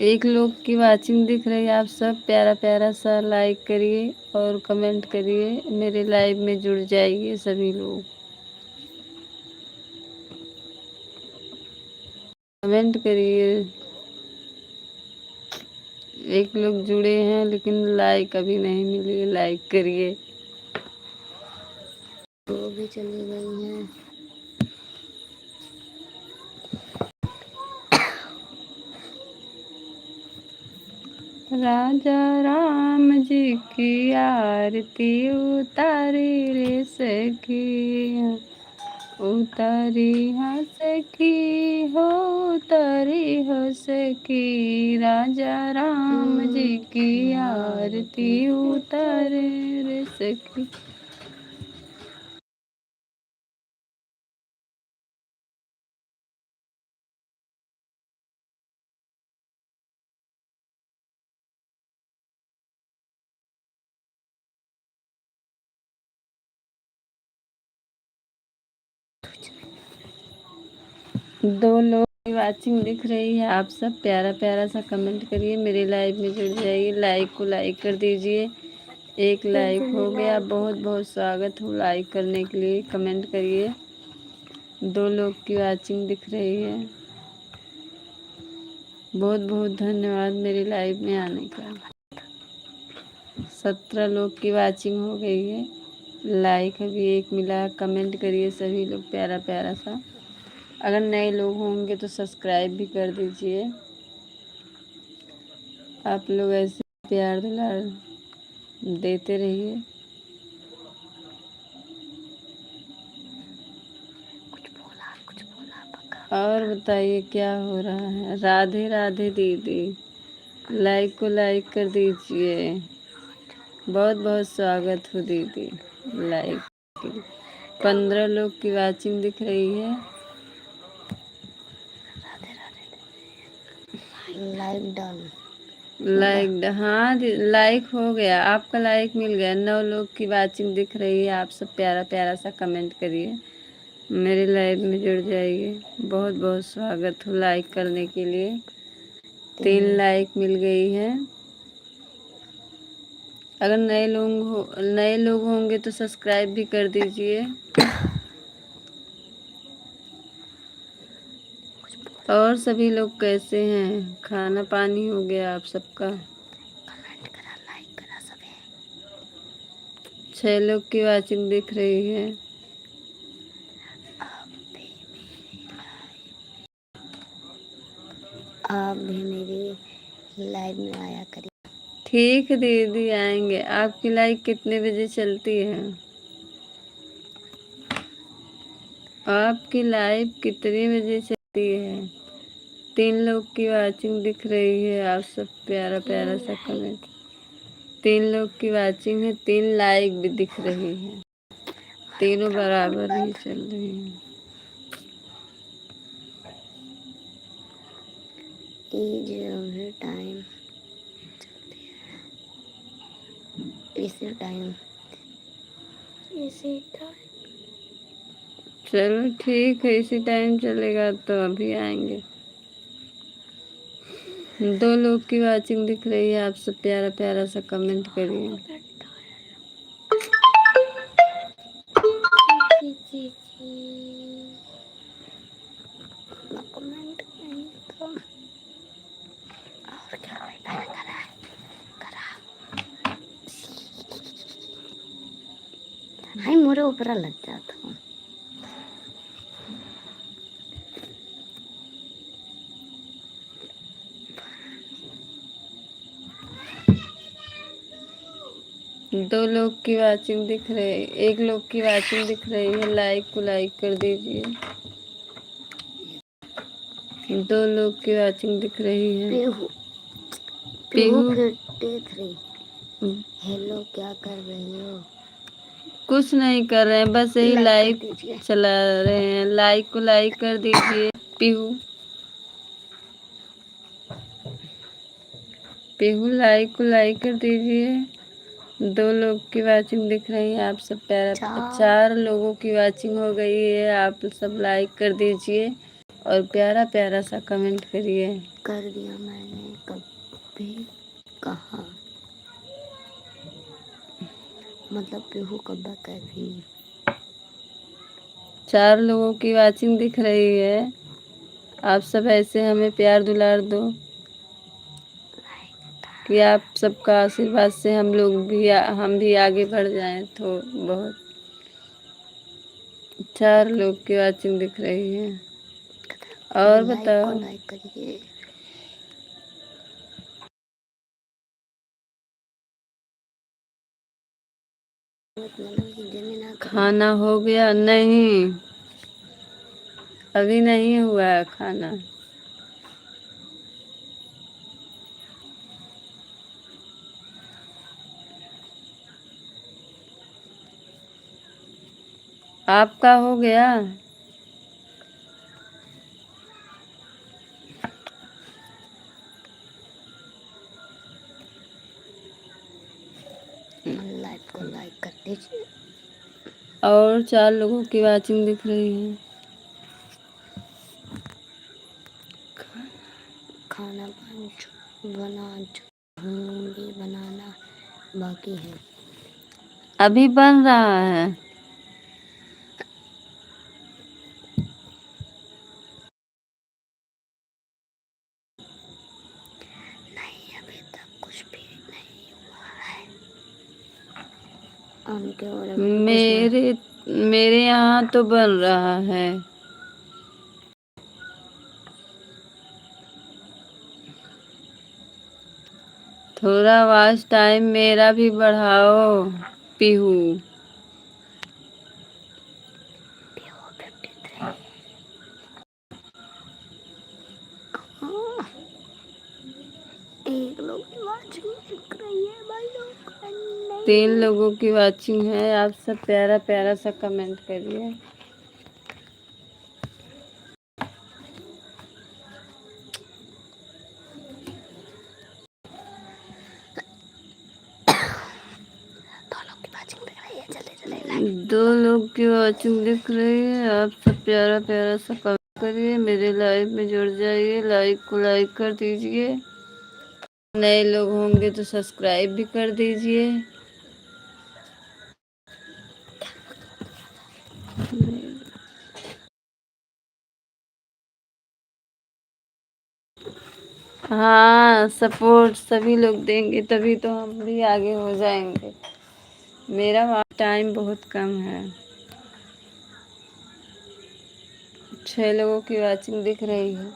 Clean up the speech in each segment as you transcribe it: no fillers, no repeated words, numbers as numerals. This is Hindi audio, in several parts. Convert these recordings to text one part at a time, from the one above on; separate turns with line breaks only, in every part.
एक लोग की वाचिंग दिख रही है। आप सब प्यारा प्यारा सा लाइक करिए और कमेंट करिए, मेरे लाइव में जुड़ जाइए सभी लोग। कमेंट करिए। एक लोग जुड़े हैं लेकिन लाइक अभी नहीं मिली, लाइक करिए। वो भी चली गई हैं। राजा राम जी की आरती उतारी रे सखी, उतारी हाँ सखी हो, उतारी हो सखी। राजा राम जी की आरती उतारे रे सखी। दो लोग की वाचिंग दिख रही है। आप सब प्यारा प्यारा सा कमेंट करिए, मेरे लाइव में जुड़ जाइए। लाइक को लाइक कर दीजिए। एक लाइक हो गया, बहुत बहुत स्वागत हो लाइक करने के लिए। कमेंट करिए। दो लोग की वाचिंग दिख रही है। बहुत बहुत धन्यवाद मेरे लाइव में आने का। 17 लोग की वाचिंग हो गई है। लाइक अभी एक मिला। कमेंट करिए सभी लोग प्यारा प्यारा सा। अगर नए लोग होंगे तो सब्सक्राइब भी कर दीजिए। आप लोग ऐसे प्यार दुलार देते रहिए। और बताइए क्या हो रहा है। राधे राधे दीदी, लाइक को लाइक कर दीजिए। बहुत बहुत स्वागत हो दीदी लाइक के लिए। 15 लोग की वाचिंग दिख रही है। Like done. लाइक हाँ लाइक हो गया, आपका लाइक मिल गया। 9 लोग की वाचिंग दिख रही है। आप सब प्यारा प्यारा सा कमेंट करिए, मेरे लाइव में जुड़ जाइए। बहुत बहुत स्वागत हो लाइक करने के लिए। 3 लाइक मिल गई है। अगर नए लोग होंगे तो सब्सक्राइब भी कर दीजिए। और सभी लोग कैसे हैं? खाना पानी हो गया आप सबका? 6 लोग की वाचिंग दिख रही है। आप भी मेरी लाइव में आया करिए। ठीक है दीदी, आएंगे। आपकी लाइव कितने बजे चलती है? आपकी लाइव कितने बजे चलती है? 3 लोग की वाचिंग दिख रही है। आप सब प्यारा प्यारा सा कमेंट। 3 लोग की वाचिंग है। 3 लाइक भी दिख रही है। तीनों बराबर ही चल रही है। टाइम इसी टाइम चलो ठीक है, इसी टाइम चलेगा तो अभी आएंगे। 2 लोग की वाचिंग दिख रही है। आप सब प्यारा प्यारा सा कमेंट करिए। कमेंट नहीं तो और क्या हाय मोरे ऊपर लग जाता हूँ। दो लोग की वाचिंग दिख रही है। एक लोग की वाचिंग दिख रही है। लाइक को लाइक कर दीजिए। 2 लोग की वाचिंग दिख रही है। पीहू देख रही। हेलो, क्या कर रही हो? कुछ नहीं कर रहे हैं, बस यही लाइव चला रहे हैं। लाइक को लाइक कर दीजिए। पीहू लाइक को लाइक कर दीजिए। 2 लोग की वाचिंग दिख रही है। आप सब प्यारा 4 लोगों की वाचिंग हो गई है। आप सब लाइक कर दीजिए और प्यारा प्यारा सा कमेंट करिए।
कर दिया मैंने कभी कहा, मतलब पीहू कब्बा कैसी।
4 लोगों की वाचिंग दिख रही है। आप सब ऐसे हमें प्यार दुलार दो कि आप सबका आशीर्वाद से हम भी आगे बढ़ जाएं। तो बहुत 4 लोग की वाचिंग दिख रही है। और बताओ।
लाइक करिए।
खाना हो गया? नहीं, अभी नहीं हुआ है खाना। आपका हो गया?
लाइव को लाइक कर दीजिए।
और 4 लोगों की वाचिंग दिख रही है।
खाना बनाना बाकी है।
अभी बन रहा है।
नहीं, अभी तक कुछ भी नहीं हुआ है।
मेरे यहाँ तो बन रहा है। थोड़ा वॉच टाइम मेरा भी बढ़ाओ पीहू।
एक लोग की वाचिंग दिख रही है भाई लोग।
3 लोगों की वाचिंग है। आप सब प्यारा प्यारा सा कमेंट करिए। दो लोग की वाचिंग दिख रही है। आप सब प्यारा प्यारा सा कमेंट करिए। मेरे लाइव में जुड़ जाइए। लाइक को लाइक कर दीजिए। नए लोग होंगे तो सब्सक्राइब भी कर दीजिए। हाँ, सपोर्ट सभी लोग देंगे तभी तो हम भी आगे हो जाएंगे। मेरा टाइम बहुत कम है। 6 लोगों की वाचिंग दिख रही है।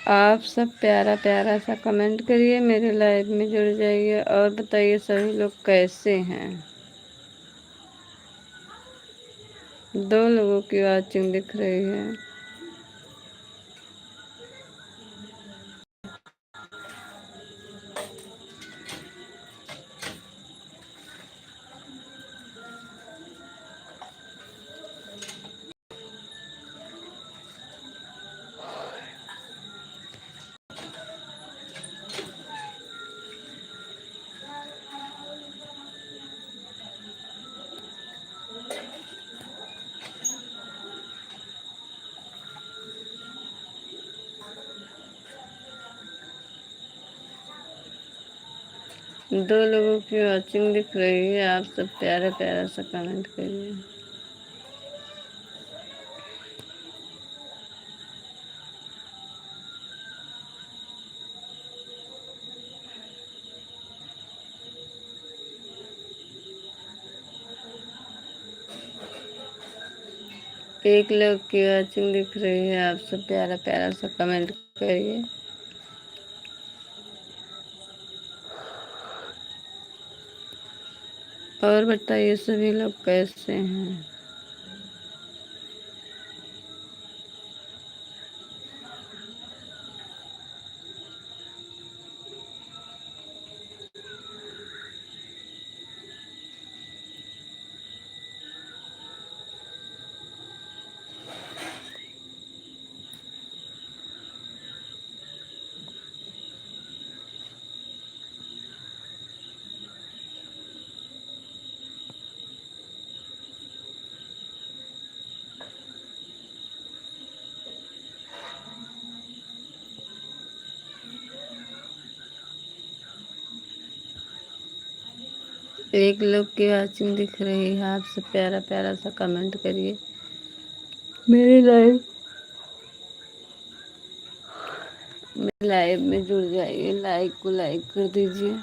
आप सब प्यारा प्यारा सा कमेंट करिए। मेरे लाइव में जुड़ जाइए और बताइए सभी लोग कैसे हैं। 2 लोगों की वाचिंग दिख रही है। दो लोगों की वाचिंग दिख रही है। आप सब प्यारा प्यारा सा कमेंट करिए। एक लोग की वाचिंग दिख रही है। आप सब प्यारा प्यारा सा कमेंट करिए। और बताइए सभी लोग कैसे हैं। एक लोग की वाचिंग दिख रही है। आप सब प्यारा प्यारा सा कमेंट करिए। मेरे लाइव में जुड़ जाइए, लाइक को लाइक कर दीजिए।